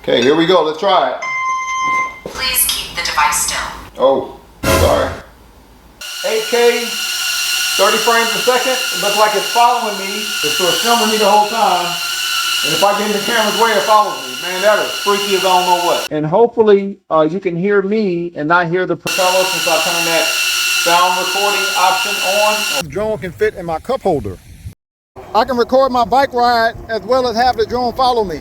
Okay, here we go. Let's try it. Please keep the device still. Oh, sorry. 8K, 30 frames a second. It looks like it's following me. It's sort of filming me the whole time. And if I get in the camera's way, it follows me. Man, that is freaky as I don't know what. And hopefully you can hear me and not hear the propeller since I turned that sound recording option on. The drone can fit in my cup holder. I can record my bike ride as well as have the drone follow me.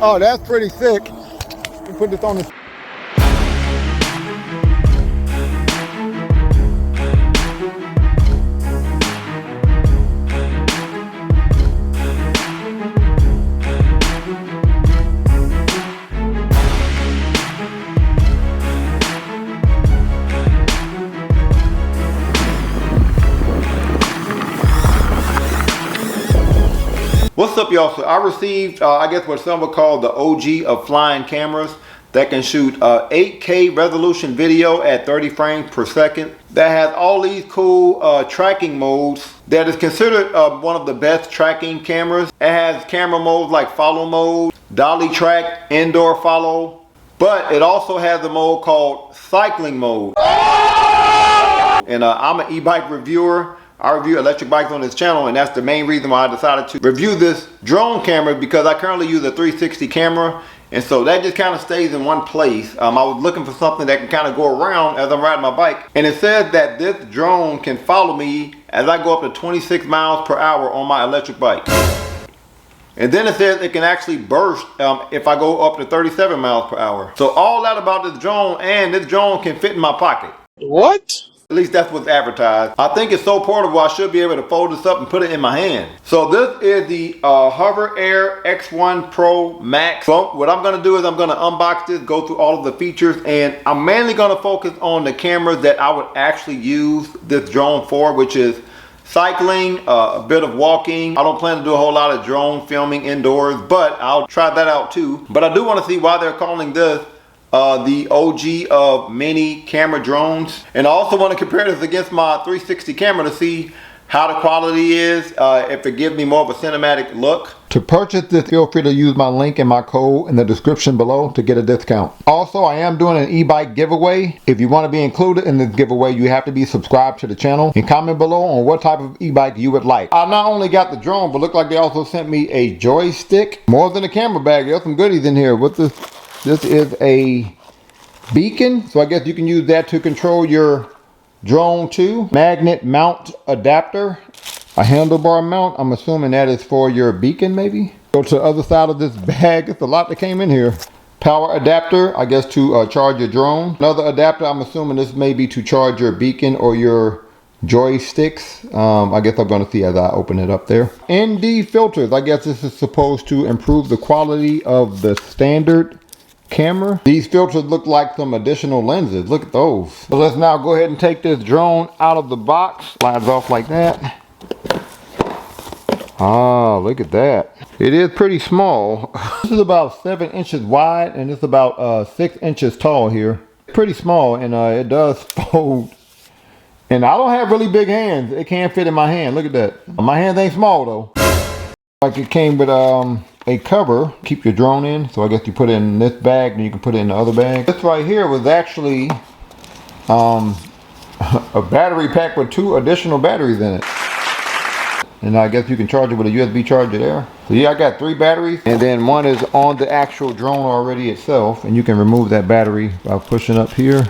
Oh, that's pretty sick. Let me put this on the... What's up, y'all? So I received, I guess what some would call the OG of flying cameras that can shoot 8K resolution video at 30 frames per second. That has all these cool tracking modes. That is considered one of the best tracking cameras. It has camera modes like follow mode, dolly track, indoor follow. But it also has a mode called cycling mode. And I'm an e-bike reviewer. I review electric bikes on this channel, and that's the main reason why I decided to review this drone camera, because I currently use a 360 camera, and so that just kind of stays in one place. I was looking for something that can kind of go around as I'm riding my bike, and it says that this drone can follow me as I go up to 26 miles per hour on my electric bike. And then it says it can actually burst if I go up to 37 miles per hour. So all that about this drone, and this drone can fit in my pocket. What? At least that's what's advertised. I think it's so portable I should be able to fold this up and put it in my hand. So this is the HOVERAir X1 Pro Max. So what I'm gonna do is I'm gonna unbox this, go through all of the features, and I'm mainly gonna focus on the cameras that I would actually use this drone for, which is cycling, a bit of walking. I don't plan to do a whole lot of drone filming indoors, but I'll try that out too. But I do wanna see why they're calling this the OG of many camera drones, and I also want to compare this against my 360 camera to see how the quality is, if it gives me more of a cinematic look. To purchase this, feel free to use my link and my code in the description below to get a discount. Also, I am doing an e-bike giveaway. If you want to be included in this giveaway, you have to be subscribed to the channel, and comment below on what type of e-bike you would like. I not only got the drone, but look like they also sent me a joystick. More than a camera bag, there's some goodies in here. With this is a beacon, so I guess you can use that to control your drone too. Magnet mount adapter, a handlebar mount. I'm assuming that is for your beacon maybe. Go to the other side of this bag. It's a lot that came in here. Power adapter, I guess to charge your drone. Another adapter, I'm assuming this may be to charge your beacon or your joysticks. I guess I'm going to see as I open it up there. ND filters, I guess this is supposed to improve the quality of the standard camera. These filters look like some additional lenses. Look at those. So let's now go ahead and take this drone out of the box. Slides off like that. Ah, look at that. It is pretty small. This is about 7 inches wide, and it's about 6 inches tall here. Pretty small, and it does fold. And I don't have really big hands. It can't fit in my hand. Look at that. My hands ain't small though. Like it came with a cover, keep your drone in. So I guess you put it in this bag, then you can put it in the other bag. This right here was actually a battery pack with 2 additional batteries in it. And I guess you can charge it with a USB charger there. So yeah, I got 3 batteries, and then one is on the actual drone already itself, and you can remove that battery by pushing up here.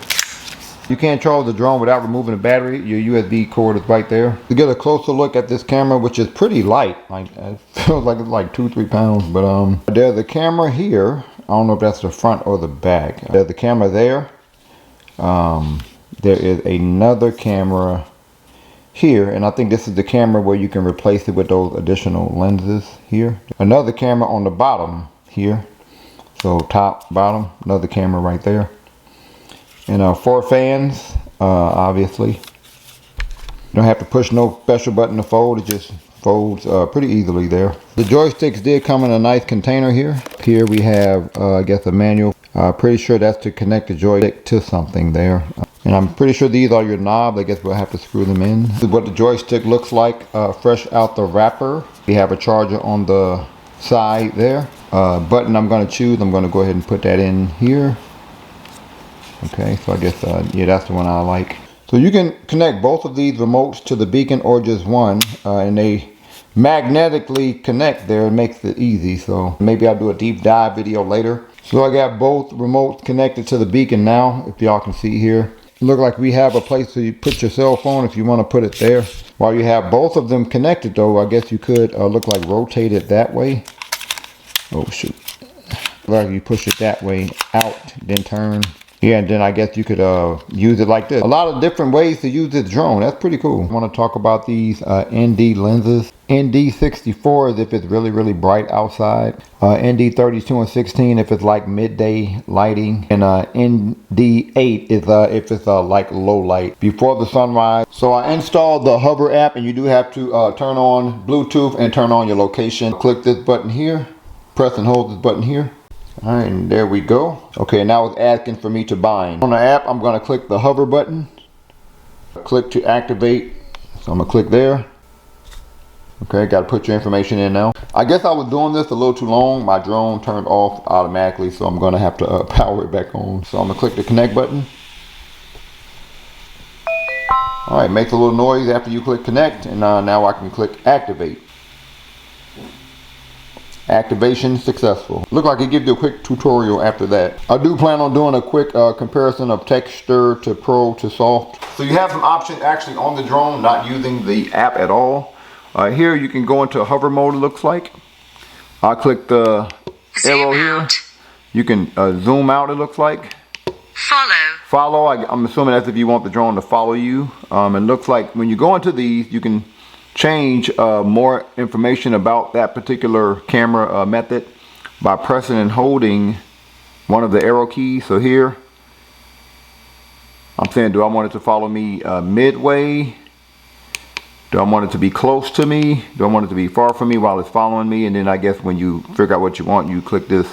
You can't charge the drone without removing the battery. Your USB cord is right there. To get a closer look at this camera, which is pretty light, like it feels like it's like 2-3 pounds, but there's a camera here. I don't know if that's the front or the back. There's the camera there. There is another camera here, and I think this is the camera where you can replace it with those additional lenses here. Another camera on the bottom here. So top, bottom, another camera right there. And 4 fans, obviously. You don't have to push no special button to fold. It just folds pretty easily there. The joysticks did come in a nice container here. Here we have, I guess, a manual. Pretty sure that's to connect the joystick to something there. And I'm pretty sure these are your knobs. I guess we'll have to screw them in. This is what the joystick looks like fresh out the wrapper. We have a charger on the side there. button I'm going to choose, I'm going to go ahead and put that in here. Okay, so I guess, yeah, that's the one I like. So you can connect both of these remotes to the beacon or just one, and they magnetically connect there. It makes it easy. So maybe I'll do a deep dive video later. So I got both remotes connected to the beacon now, if y'all can see here. Look like we have a place to put your cell phone if you want to put it there. While you have both of them connected though, I guess you could look like rotate it that way. Oh shoot. Like you push it that way out, then turn. Yeah, and then I guess you could use it like this. A lot of different ways to use this drone. That's pretty cool. I want to talk about these ND lenses. ND64 is if it's really, really bright outside. ND32 and 16 if it's like midday lighting. And ND8 is if it's like low light before the sunrise. So I installed the Hover app, and you do have to turn on Bluetooth and turn on your location. Click this button here. Press and hold this button here. All right, and there we go. Okay, now it's asking for me to bind. On the app, I'm going to click the hover button. Click to activate. So I'm going to click there. Okay, got to put your information in now. I guess I was doing this a little too long. My drone turned off automatically, so I'm going to have to power it back on. So I'm going to click the connect button. All right, makes a little noise after you click connect, and now I can click activate. Activation successful. Look like it gives you a quick tutorial after that. I do plan on doing a quick comparison of texture to pro to soft. So you have some options actually on the drone, not using the app at all. Here you can go into hover mode, it looks like. I'll click the arrow here. You can zoom out, it looks like. Follow, I'm assuming that's if you want the drone to follow you. It looks like when you go into these, you can change more information about that particular camera method by pressing and holding one of the arrow keys. So here I'm saying, do I want it to follow me midway? Do I want it to be close to me? Do I want it to be far from me while it's following me? And then I guess when you figure out what you want, you click this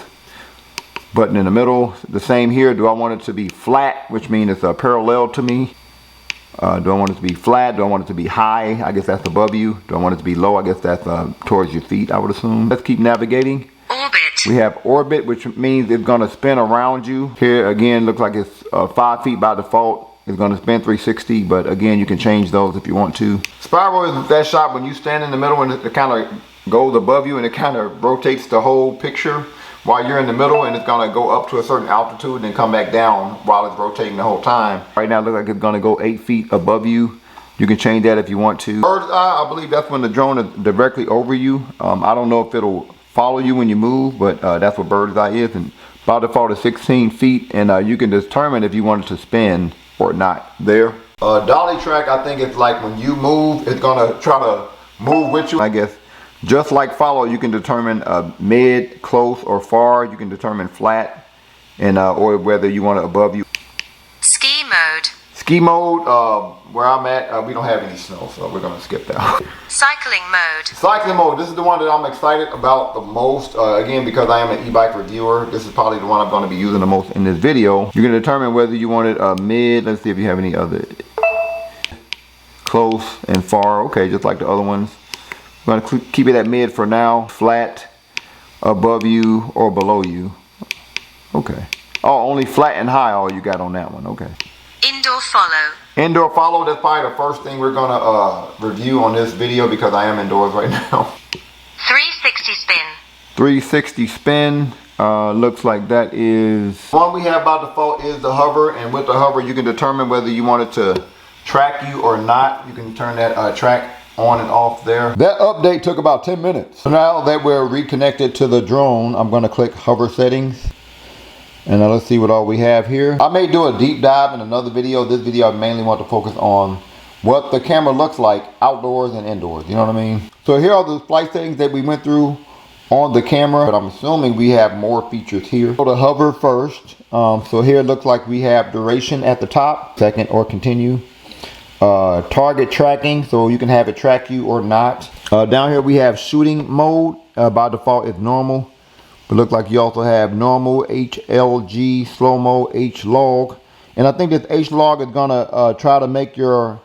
button in the middle. The same here. Do I want it to be flat, which means it's parallel to me? Do I want it to be flat? Do I want it to be high? I guess that's above you. Do I want it to be low? I guess that's towards your feet, I would assume. Let's keep navigating. Orbit. We have orbit, which means it's going to spin around you. Here again, looks like it's 5 feet by default. It's going to spin 360, but again, you can change those if you want to. Spiral is that shot when you stand in the middle and it kind of goes above you and it kind of rotates the whole picture while you're in the middle, and it's going to go up to a certain altitude and then come back down while it's rotating the whole time. Right now it looks like it's going to go 8 feet above you. You can change that if you want to. Bird's eye, I believe that's when the drone is directly over you. I don't know if it'll follow you when you move, but that's what bird's eye is. And by default is 16 feet, and you can determine if you want it to spin or not there. Dolly track, I think it's like when you move, it's going to try to move with you. I guess just like follow, you can determine mid, close, or far. You can determine flat, and or whether you want it above you. Ski mode. Ski mode, where I'm at, we don't have any snow, so we're gonna skip that. Cycling mode. Cycling mode, this is the one that I'm excited about the most. Again, because I am an e-bike reviewer, this is probably the one I'm gonna be using the most in this video. You can determine whether you want it mid. Let's see if you have any other. Close and far, okay, just like the other ones. I'm gonna keep it at mid for now. Flat, above you, or below you. Okay. Oh, only flat and high all you got on that one, okay. Indoor follow. Indoor follow, that's probably the first thing we're gonna review on this video because I am indoors right now. 360 spin. 360 spin, looks like that is... One we have by default is the hover, and with the hover you can determine whether you want it to track you or not. You can turn that track on and off there. That update took about 10 minutes. So now that we're reconnected to the drone, I'm gonna click hover settings. And now let's see what all we have here. I may do a deep dive in another video. This video I mainly want to focus on what the camera looks like outdoors and indoors. You know what I mean? So here are the flight settings that we went through on the camera, but I'm assuming we have more features here. Go to hover first. So here it looks like we have duration at the top, second or continue. Target tracking, so you can have it track you or not. Down here we have shooting mode. By default it's normal. But look like you also have normal, HLG, slow-mo, H-log. And I think this H-log is gonna try to make your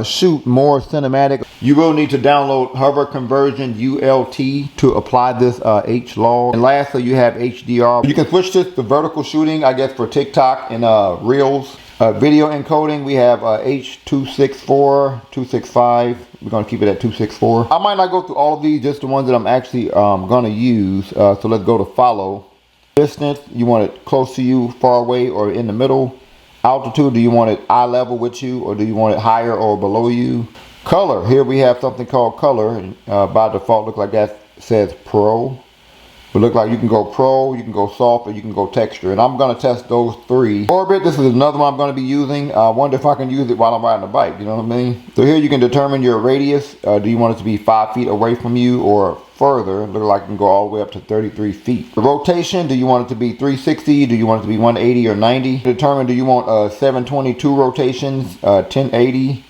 shoot more cinematic. You will need to download Hover Conversion ULT to apply this H-log. And lastly, you have HDR. You can switch this to vertical shooting, I guess, for TikTok and Reels. Video encoding, we have H264, 265. We're going to keep it at 264. I might not go through all of these, just the ones that I'm actually going to use. So let's go to follow. Distance, you want it close to you, far away, or in the middle. Altitude, do you want it eye level with you, or do you want it higher or below you? Color, here we have something called color. By default, look like that says Pro. It look like you can go Pro, you can go soft, or you can go texture. And I'm going to test those three. Orbit, this is another one I'm going to be using. I wonder if I can use it while I'm riding a bike, you know what I mean? So here you can determine your radius. Do you want it to be 5 feet away from you or further? Look like it can go all the way up to 33 feet. The rotation, do you want it to be 360? Do you want it to be 180 or 90? Determine, do you want 722 rotations, 1080?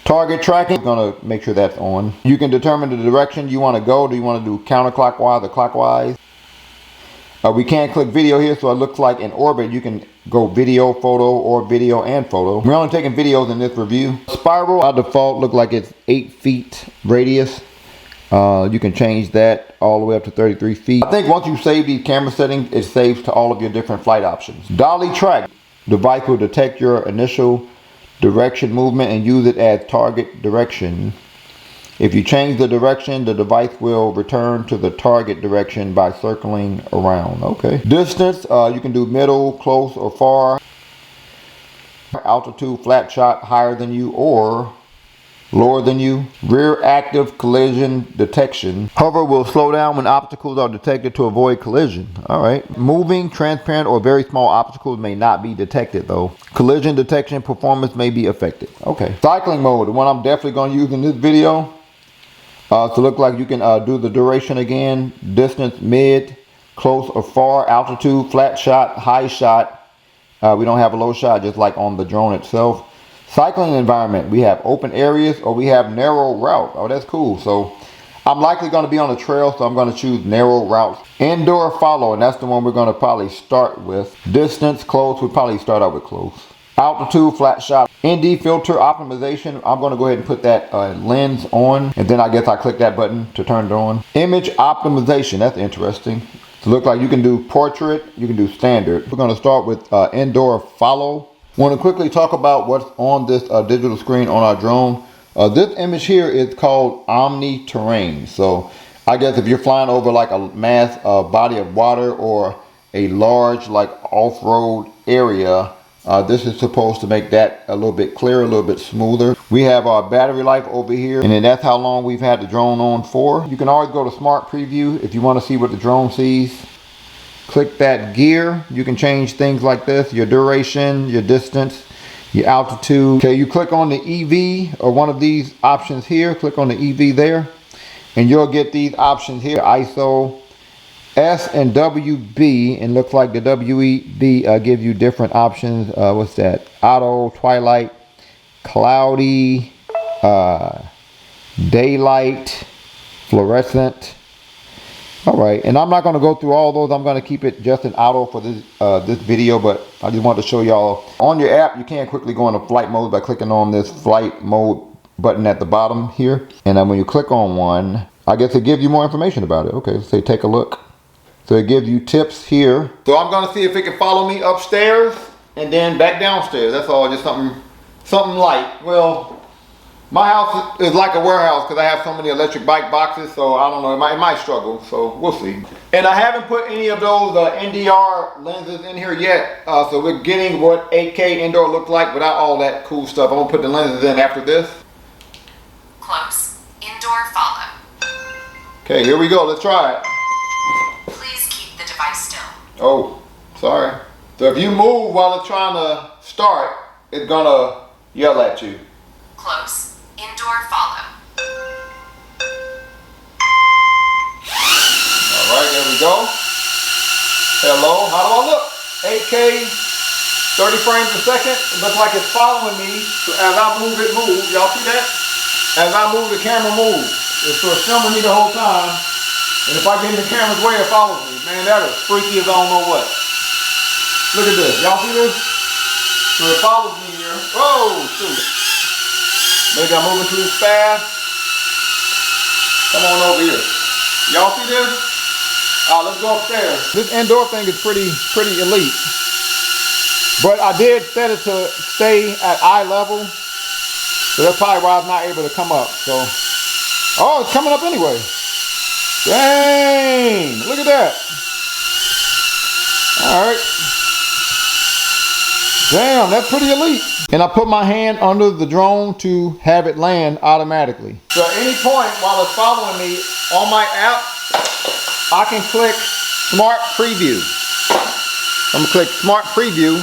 Target tracking, I'm gonna make sure that's on. You can determine the direction you want to go. Do you want to do counterclockwise or clockwise? We can't click video here, so it looks like in orbit you can go video, photo, or video and photo. We're only taking videos in this review. Spiral, by default, look like it's 8 feet radius. You can change that all the way up to 33 feet. I think once you save these camera settings, it saves to all of your different flight options. Dolly track, device will detect your initial direction movement and use it as target direction. If you change the direction, the device will return to the target direction by circling around. Okay. Distance, you can do middle, close, or far. Altitude, flat shot, higher than you or lower than you. Rear active collision detection. Hover will slow down when obstacles are detected to avoid collision. Alright. Moving, transparent, or very small obstacles may not be detected though. Collision detection performance may be affected. Okay. Cycling mode, the one I'm definitely going to use in this video. So look like you can do the duration again. Distance, mid, close or far. Altitude, flat shot, high shot. We don't have a low shot just like on the drone itself. Cycling environment, we have open areas or we have narrow route. Oh, that's cool. So I'm likely going to be on a trail, so I'm going to choose narrow routes. Indoor follow, and that's the one we're going to probably start with. Distance, close, we'll probably start out with close. Altitude, flat shot. ND filter optimization, I'm going to go ahead and put that lens on, and then I guess I click that button to turn it on. Image optimization, that's interesting. So look like you can do portrait, you can do standard. We're going to start with indoor follow. Want to quickly talk about what's on this digital screen on our drone. This image here is called Omni Terrain. So I guess if you're flying over like a mass body of water or a large like off-road area, this is supposed to make that a little bit clearer, a little bit smoother. We have our battery life over here, and then that's how long we've had the drone on for. You can always go to Smart Preview if you want to see what the drone sees. Click that gear. You can change things like this, your duration, your distance, your altitude. Okay, you click on the EV or one of these options here. Click on the EV there, and you'll get these options here. ISO, S, and WB, and looks like the WB give you different options. What's that? Auto, twilight, cloudy, daylight, fluorescent. All right, and I'm not going to go through all those. I'm going to keep it just in auto for this this video, but I just wanted to show y'all. On your app, you can quickly go into flight mode by clicking on this flight mode button at the bottom here. And then when you click on one, I guess it gives you more information about it. Okay, let's say take a look. So it gives you tips here. So I'm going to see if it can follow me upstairs and then back downstairs. That's all, just something light. Well, my house is like a warehouse because I have so many electric bike boxes, so I don't know, it might struggle, so we'll see. And I haven't put any of those NDR lenses in here yet, so we're getting what 8K indoor looked like without all that cool stuff. I'm gonna put the lenses in after this. Close. Indoor follow. Okay, here we go, let's try it. Please keep the device still. Oh, sorry. So if you move while it's trying to start, it's gonna yell at you. Close. Indoor follow. Alright, there we go. Hello, how do I look? 8K, 30 frames a second. It looks like it's following me. So as I move, it moves. Y'all see that? As I move, the camera moves. It's sort of filming me the whole time. And if I get in the camera's way, it follows me. Man, that is freaky as I don't know what. Look at this. Y'all see this? So it follows me here. Whoa, shoot. Maybe I'm moving too fast. Come on over here. Y'all see this? Let's go upstairs. This indoor thing is pretty elite. But I did set it to stay at eye level. So that's probably why it's not able to come up. So, oh, it's coming up anyway. Dang, look at that. All right. Damn, that's pretty elite. And I put my hand under the drone to have it land automatically. So at any point while it's following me on my app, I can click Smart Preview. I'm gonna click Smart Preview,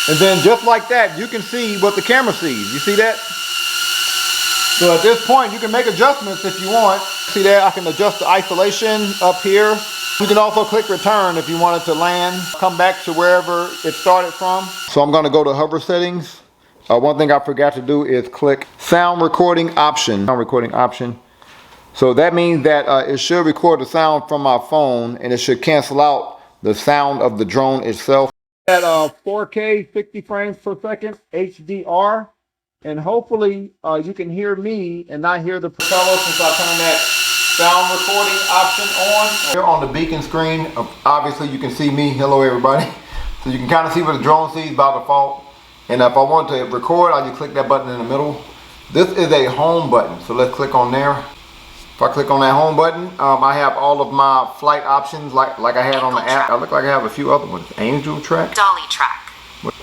and then just like that, you can see what the camera sees. You see that? So at this point, you can make adjustments if you want. See that? I can adjust the isolation up here. You can also click return if you want it to land, come back to wherever it started from. So I'm gonna go to hover settings. One thing I forgot to do is click sound recording option. Sound recording option. So that means that it should record the sound from my phone, and it should cancel out the sound of the drone itself. At 4K 60 frames per second HDR, and hopefully you can hear me and not hear the propeller since I turned that sound recording option on. Here on the beacon screen, obviously you can see me. Hello everybody. So you can kind of see what the drone sees by default. And if I want to record, I just click that button in the middle. This is a home button, so let's click on there. If I click on that home button, I have all of my flight options like I had on the app. I look like I have a few other ones. Angel track. Dolly track.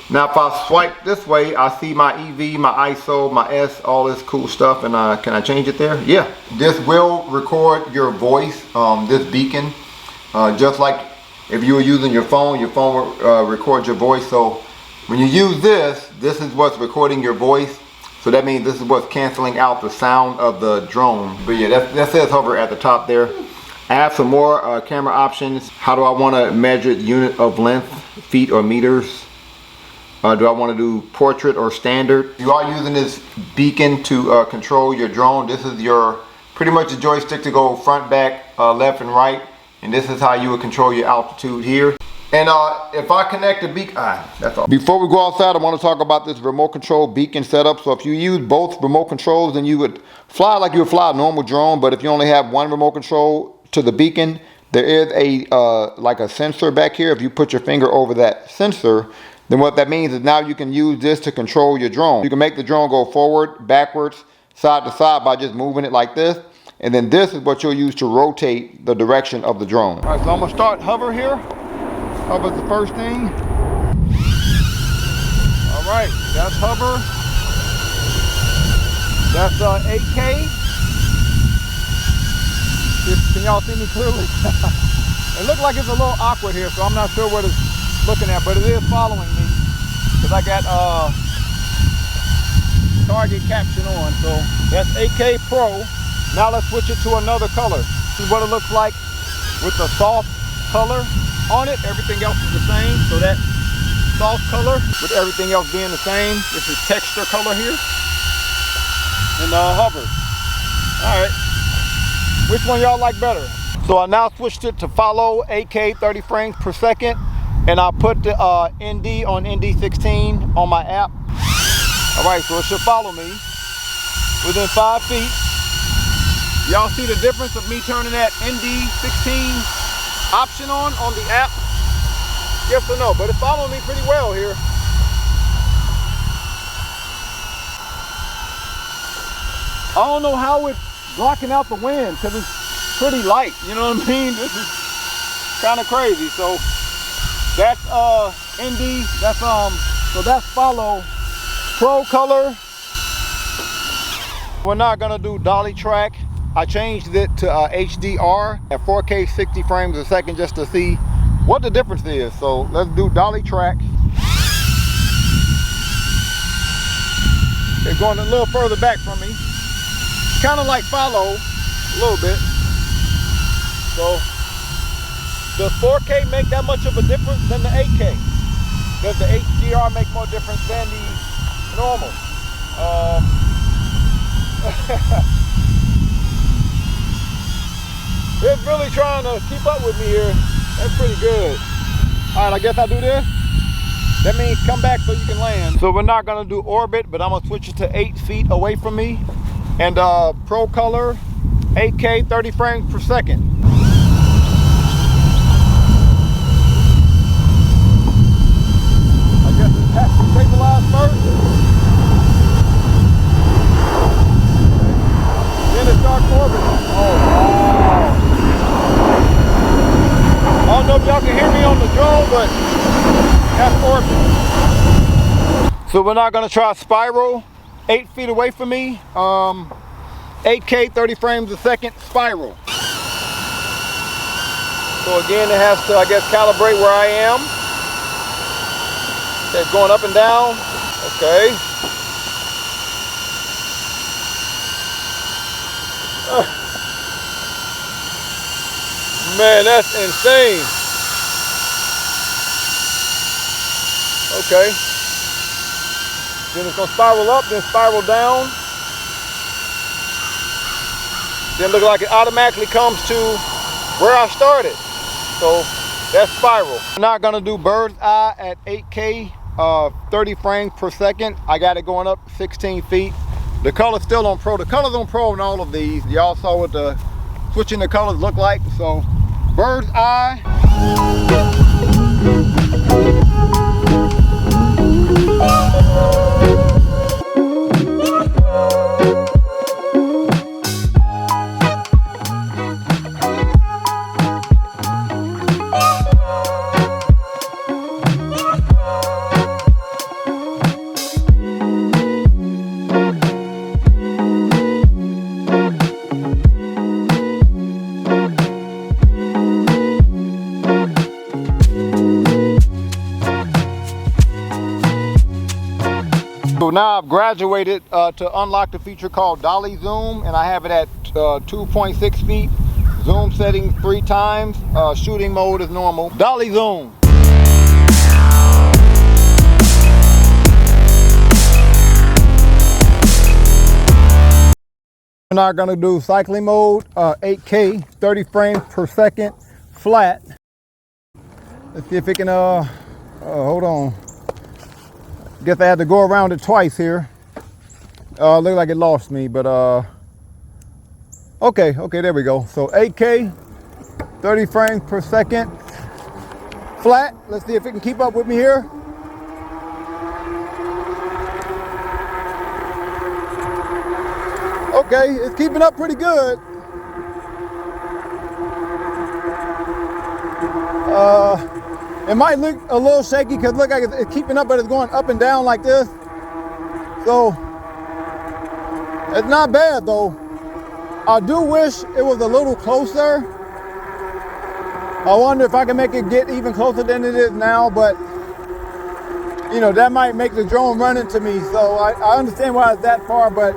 Now if I swipe this way, I see my EV, my ISO, my S, all this cool stuff. And can I change it there? Yeah. This will record your voice, this beacon. Just like if you were using your phone will record your voice. So when you use this is what's recording your voice. So that means this is what's canceling out the sound of the drone. But yeah, that says hover at the top there. I have some more camera options. How do I want to measure unit of length, feet or meters? Do I want to do portrait or standard? You are using this beacon to control your drone. This is your pretty much a joystick to go front, back, left and right. And this is how you would control your altitude here. And if I connect the beacon, that's all. Before we go outside, I want to talk about this remote control beacon setup. So if you use both remote controls, then you would fly like you would fly a normal drone. But if you only have one remote control to the beacon, there is a like a sensor back here. If you put your finger over that sensor, then what that means is now you can use this to control your drone. You can make the drone go forward, backwards, side to side by just moving it like this. And then this is what you'll use to rotate the direction of the drone. All right, so I'm gonna start hover here. Hover's the first thing. All right, that's hover. That's 8K. Can y'all see me clearly? It looks like it's a little awkward here, so I'm not sure what it's looking at, but it is following me because I got target caption on. So that's 8K Pro. Now let's switch it to another color. This is what it looks like with the soft color on it. Everything else is the same. So that soft color with everything else being the same. This is texture color here. And hover. All right. Which one y'all like better? So I now switched it to follow 8K 30 frames per second. And I put the ND on ND16 on my app. All right, so it should follow me within 5 feet. Y'all see the difference of me turning that ND16 option on the app? Yes or no? But it's following me pretty well here. I don't know how it's blocking out the wind because it's pretty light. You know what I mean? This is kind of crazy. So that's ND. That's so that's follow Pro color. We're not gonna do dolly track. I changed it to HDR at 4K 60 frames a second just to see what the difference is. So let's do dolly track. It's going a little further back from me. Kind of like follow a little bit. So does 4K make that much of a difference than the 8K? Does the HDR make more difference than the normal? It's really trying to keep up with me here. That's pretty good. All right, I guess I do this. That means come back so you can land. So we're not gonna do orbit, but I'm gonna switch it to 8 feet away from me. And Pro color, 8K, 30 frames per second. I guess it has to stabilize first. Then it starts orbiting. Oh, wow. I don't know if y'all can hear me on the drone, but that's orbiting. So we're not gonna try spiral, 8 feet away from me. 8K, 30 frames a second, spiral. So again, it has to, I guess, calibrate where I am. It's going up and down. Okay. Man, that's insane. Okay. Then it's gonna spiral up, then spiral down. Then look like it automatically comes to where I started. So that's spiral. I'm not gonna do bird's eye at 8K, 30 frames per second. I got it going up 16 feet. The color's still on Pro. The color's on Pro in all of these. Y'all saw what the switching the colors look like. So bird's eye. So now I've graduated to unlock the feature called Dolly Zoom, and I have it at 2.6 feet. Zoom setting 3 times. Shooting mode is normal. Dolly Zoom. We're not gonna do cycling mode, 8K, 30 frames per second, flat. Let's see if it can, hold on. Guess I had to go around it twice here. Looked like it lost me, but okay, there we go. So 8K, 30 frames per second, flat. Let's see if it can keep up with me here. Okay, it's keeping up pretty good. It might look a little shaky because look like it's keeping up, but it's going up and down like this. So it's not bad though. I do wish it was a little closer. I wonder if I can make it get even closer than it is now, but you know, that might make the drone run into me. So I understand why it's that far, but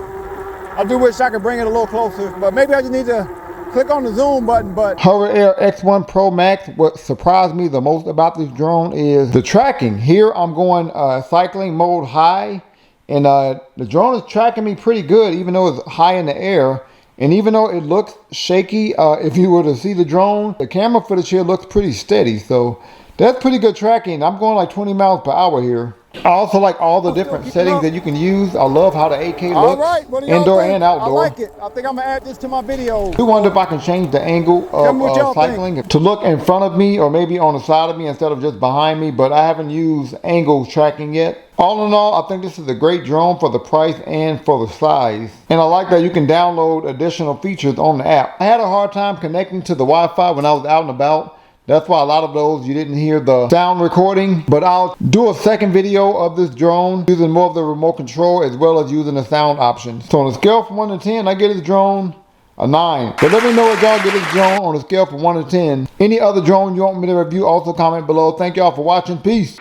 I do wish I could bring it a little closer. But maybe I just need to click on the zoom button. But HOVERAir X1 Pro Max, what surprised me the most about this drone is the tracking. Here I'm going cycling mode high, and the drone is tracking me pretty good even though it's high in the air. And even though it looks shaky, if you were to see the drone, the camera footage here looks pretty steady. So that's pretty good tracking. I'm going like 20 miles per hour here. I also like all the different settings that you can use. I love how the 8K looks, indoor and outdoor. I like it. I think I'm gonna add this to my video. I do wonder if I can change the angle of cycling to look in front of me or maybe on the side of me instead of just behind me, but I haven't used angle tracking yet. All in all, I think this is a great drone for the price and for the size. And I like that you can download additional features on the app. I had a hard time connecting to the Wi-Fi when I was out and about. That's why a lot of those you didn't hear the sound recording, but I'll do a second video of this drone using more of the remote control as well as using the sound options. So on a scale from 1 to 10, I give this drone a 9. But let me know what y'all give this drone on a scale from 1 to 10. Any other drone you want me to review, also comment below. Thank y'all for watching. Peace.